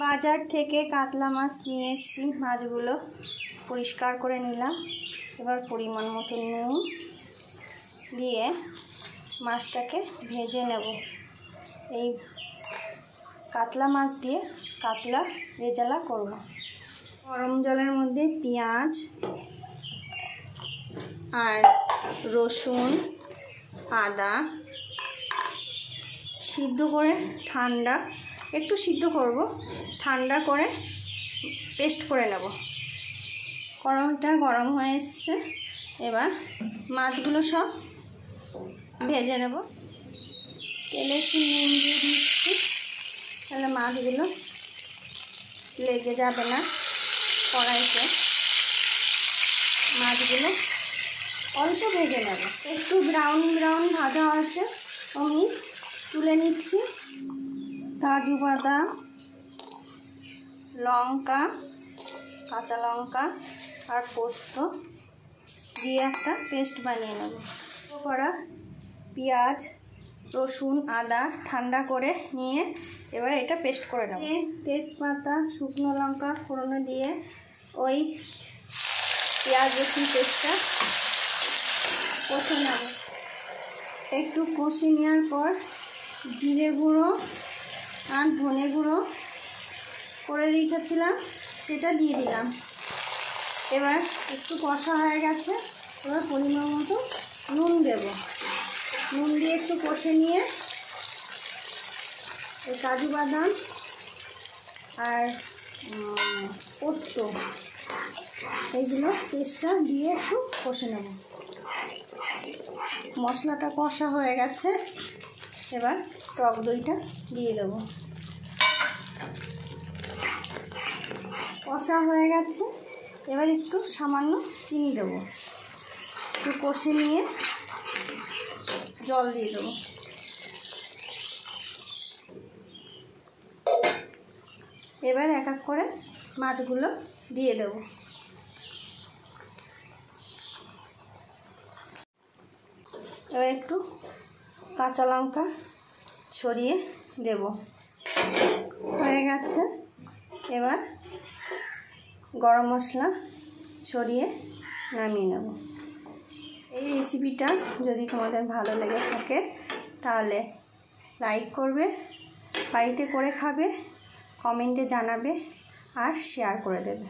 বাজার থেকে কাতলা মাছ নিয়ে এসেছি। মাছগুলো পরিষ্কার করে নিলাম। এবার পরিমাণ মতো নুন দিয়ে মাছটাকে ভেজে নেব। এই কাতলা মাছ দিয়ে কাতলা রেজালা করব। গরম জলের মধ্যে পেঁয়াজ আর রসুন আদা সিদ্ধ করে একটু সিদ্ধ করব, ঠান্ডা করে পেস্ট করে নেব। কড়াইটা গরম হয়ে এসছে, এবার মাছগুলো সব ভেজে নেব। তেলে একটু নুন দিয়ে দিচ্ছি, তাহলে মাছগুলো লেগে যাবে না কড়াইতে। মাছগুলো অল্প ভেজে নেব, একটু ব্রাউন ব্রাউন ভাজা আছে আমি তুলে নিচ্ছি। কাজু বাদাম, লঙ্কা, কাঁচা লঙ্কা আর পোস্ত দিয়ে একটা পেস্ট বানিয়ে নেব। করা পেঁয়াজ রসুন আদা ঠান্ডা করে নিয়ে এবার এটা পেস্ট করে নেব। তেজপাতা শুকনো লঙ্কা ফোড়নে দিয়ে ওই পেঁয়াজ রসুন পেস্টটা কষে নেব। একটু কষে নেওয়ার পর জিরে গুঁড়ো আর ধনে গুঁড়ো করে রেখেছিলাম সেটা দিয়ে দিলাম। এবার একটু কষা হয়ে গেছে, এবার পরিমাণ মতো নুন দেব। নুন দিয়ে একটু কষে নিয়ে এই কাজু বাদাম আর পোস্ত এইগুলো পেস্টটা দিয়ে একটু কষে নেব। মশলাটা কষা হয়ে গেছে, এবার টক দইটা দিয়ে দেব। কষা হয়ে গেছে, এবার একটু সামান্য চিনি দেব। একটু কষে নিয়ে জল দিয়ে দেবো। এবার এক এক করে মাছগুলো দিয়ে দেব। এবার একটু কাঁচা লঙ্কা ছড়িয়ে দেব। হয়ে গেছে, এবার গরম মশলা ছড়িয়ে নামিয়ে নেব। এই রেসিপিটা যদি তোমাদের ভালো লেগে থাকে তাহলে লাইক করবে, বাড়িতে করে খাবে, কমেন্টে জানাবে আর শেয়ার করে দেবে।